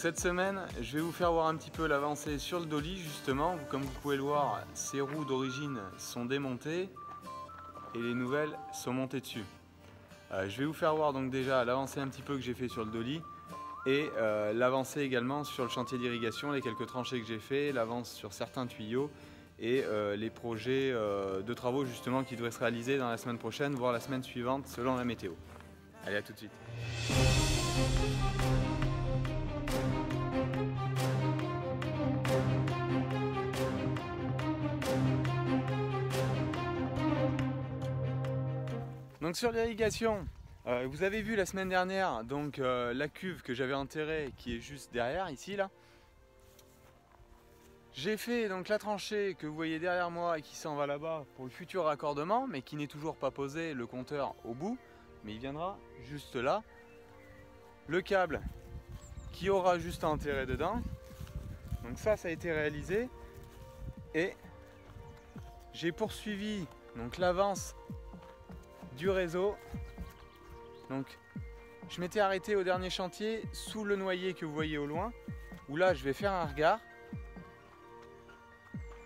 cette semaine, je vais vous faire voir un petit peu l'avancée sur le dolly justement. Comme vous pouvez le voir, ces roues d'origine sont démontées et les nouvelles sont montées dessus. Je vais vous faire voir donc déjà l'avancée un petit peu que j'ai fait sur le dolly et l'avancée également sur le chantier d'irrigation, les quelques tranchées que j'ai fait, l'avance sur certains tuyaux et les projets de travaux justement qui devraient se réaliser dans la semaine prochaine, voire la semaine suivante selon la météo. Allez, à tout de suite. Donc sur l'irrigation, vous avez vu la semaine dernière donc la cuve que j'avais enterrée qui est juste derrière ici là. J'ai fait donc la tranchée que vous voyez derrière moi et qui s'en va là-bas pour le futur raccordement, mais qui n'est toujours pas posé le compteur au bout, mais il viendra juste là. Le câble qui aura juste à enterrer dedans. Donc ça a été réalisé et j'ai poursuivi donc l'avance du réseau. Donc je m'étais arrêté au dernier chantier sous le noyer que vous voyez au loin, où là je vais faire un regard.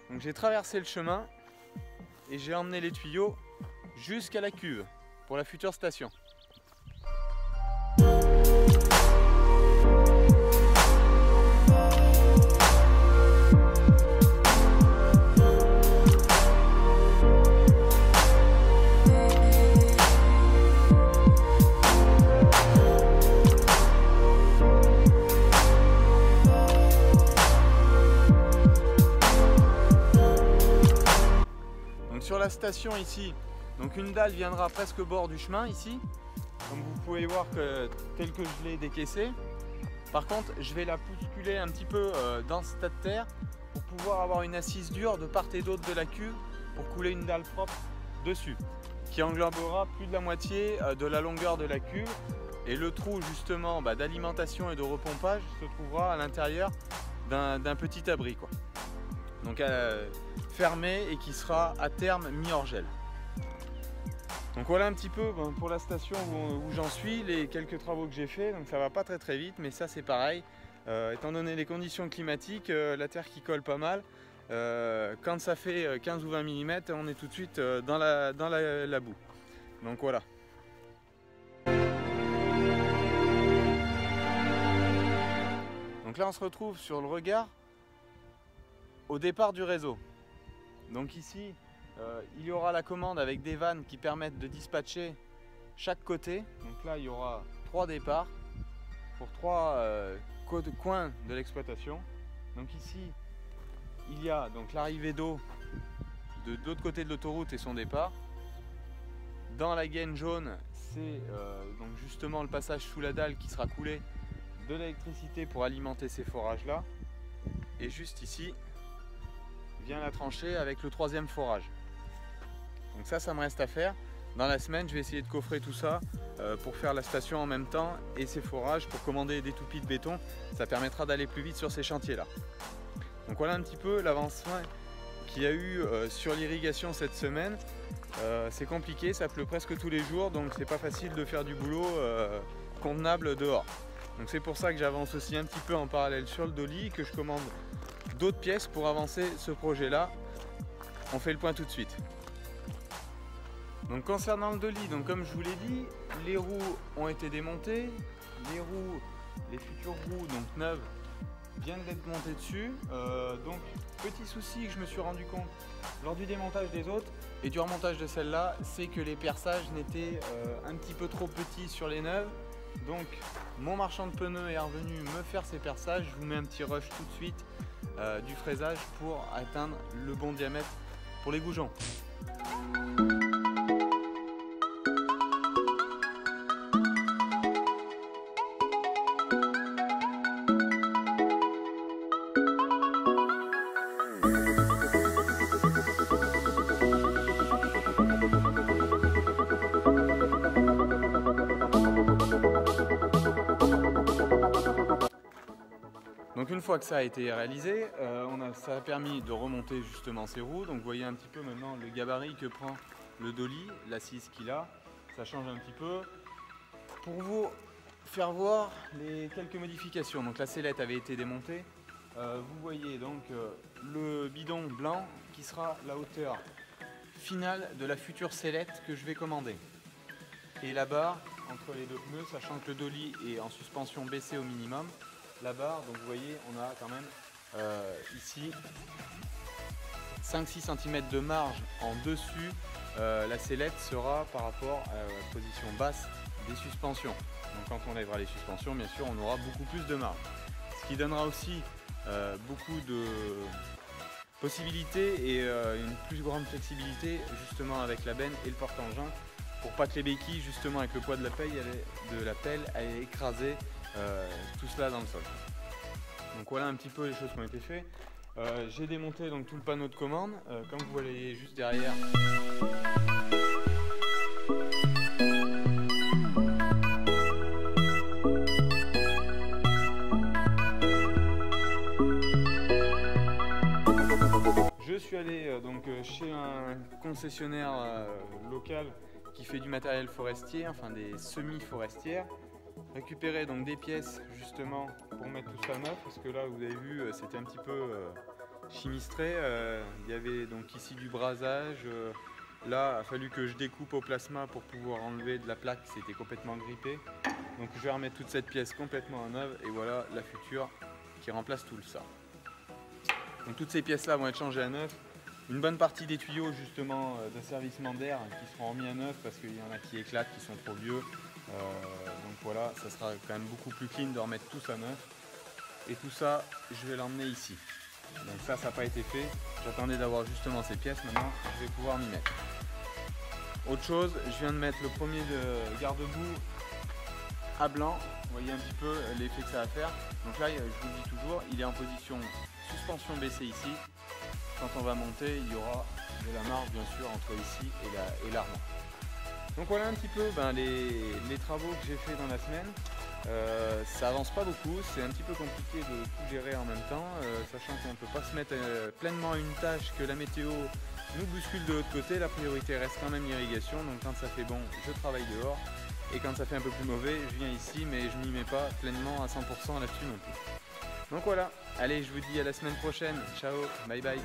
Donc j'ai traversé le chemin et j'ai emmené les tuyaux jusqu'à la cuve pour la future station. Sur la station ici, donc une dalle viendra presque au bord du chemin ici, comme vous pouvez voir tel que je l'ai décaissé. Par contre, je vais la bousculer un petit peu dans ce tas de terre pour pouvoir avoir une assise dure de part et d'autre de la cuve pour couler une dalle propre dessus, qui englobera plus de la moitié de la longueur de la cuve. Et le trou justement d'alimentation et de repompage se trouvera à l'intérieur d'un petit abri, quoi. Donc fermé et qui sera à terme mis hors gel. Donc voilà un petit peu pour la station où j'en suis, les quelques travaux que j'ai fait. Donc ça va pas très vite, mais ça c'est pareil. Étant donné les conditions climatiques, la terre qui colle pas mal, quand ça fait 15 ou 20 mm, on est tout de suite dans la boue. Donc voilà. Donc là on se retrouve sur le regard au départ du réseau. Donc ici, il y aura la commande avec des vannes qui permettent de dispatcher chaque côté. Donc là, il y aura 3 départs pour 3 coins de l'exploitation. Donc ici, il y a donc l'arrivée d'eau de l'autre côté de l'autoroute et son départ. Dans la gaine jaune, c'est donc justement le passage sous la dalle qui sera coulé de l'électricité pour alimenter ces forages-là. Et juste ici, vient la tranchée avec le 3e forage. Donc ça me reste à faire. Dans la semaine, je vais essayer de coffrer tout ça pour faire la station en même temps et ces forages pour commander des toupis de béton. Ça permettra d'aller plus vite sur ces chantiers-là. Donc voilà un petit peu l'avancement qu'il y a eu sur l'irrigation cette semaine. C'est compliqué, ça pleut presque tous les jours, donc c'est pas facile de faire du boulot convenable dehors. Donc c'est pour ça que j'avance aussi un petit peu en parallèle sur le dolly, que je commande d'autres pièces pour avancer ce projet là. On fait le point tout de suite. Donc concernant le dolly, donc comme je vous l'ai dit, les roues ont été démontées, les futures roues donc neuves viennent d'être montées dessus. Donc petit souci que je me suis rendu compte lors du démontage des autres et du remontage de celle-là, c'est que les perçages n'étaient un petit peu trop petits sur les neuves. Donc mon marchand de pneus est revenu me faire ces perçages. Je vous mets un petit rush tout de suite du fraisage pour atteindre le bon diamètre pour les goujons. Donc une fois que ça a été réalisé, ça a permis de remonter justement ces roues. Donc vous voyez un petit peu maintenant le gabarit que prend le dolly, l'assise qu'il a, ça change un petit peu. Pour vous faire voir les quelques modifications. Donc la sellette avait été démontée. Vous voyez donc le bidon blanc qui sera la hauteur finale de la future sellette que je vais commander. Et la barre entre les deux pneus, sachant que le dolly est en suspension baissée au minimum. La barre, donc vous voyez, on a quand même ici 5-6 cm de marge en dessus. La sellette sera par rapport à la position basse des suspensions. Donc quand on lèvera les suspensions, bien sûr, on aura beaucoup plus de marge. Ce qui donnera aussi beaucoup de possibilités et une plus grande flexibilité justement avec la benne et le porte-engin pour pas que les béquilles, justement avec le poids de la pelle, aillent écraser tout cela dans le sol. Donc voilà un petit peu les choses qui ont été faites. J'ai démonté donc tout le panneau de commande, comme vous voyez juste derrière. Je suis allé donc chez un concessionnaire local qui fait du matériel forestier, enfin des semis-forestières, récupérer donc des pièces justement pour mettre tout ça neuf, parce que là vous avez vu c'était un petit peu chimistré, il y avait donc ici du brasage, là il a fallu que je découpe au plasma pour pouvoir enlever de la plaque, c'était complètement grippé, donc je vais remettre toute cette pièce complètement à neuve et voilà la future qui remplace tout ça. Donc toutes ces pièces là vont être changées à neuf. Une bonne partie des tuyaux justement d'asservissement d'air qui seront remis à neuf parce qu'il y en a qui éclatent, qui sont trop vieux. Donc voilà, ça sera quand même beaucoup plus clean de remettre tout ça neuf. Et tout ça, je vais l'emmener ici. Donc ça n'a pas été fait. J'attendais d'avoir justement ces pièces, maintenant je vais pouvoir m'y mettre. Autre chose, je viens de mettre le premier garde-boue à blanc. Vous voyez un petit peu l'effet que ça va faire. Donc là, je vous le dis toujours, il est en position suspension baissée ici. Quand on va monter, il y aura de la marge bien sûr entre ici et l'armoire. Donc voilà un petit peu les travaux que j'ai fait dans la semaine. Ça avance pas beaucoup, c'est un petit peu compliqué de tout gérer en même temps, sachant qu'on ne peut pas se mettre pleinement à une tâche, que la météo nous bouscule de l'autre côté. La priorité reste quand même l'irrigation, donc quand ça fait bon, je travaille dehors. Et quand ça fait un peu plus mauvais, je viens ici, mais je m'y mets pas pleinement à 100% là-dessus non plus. Donc voilà, allez, je vous dis à la semaine prochaine. Ciao, bye bye.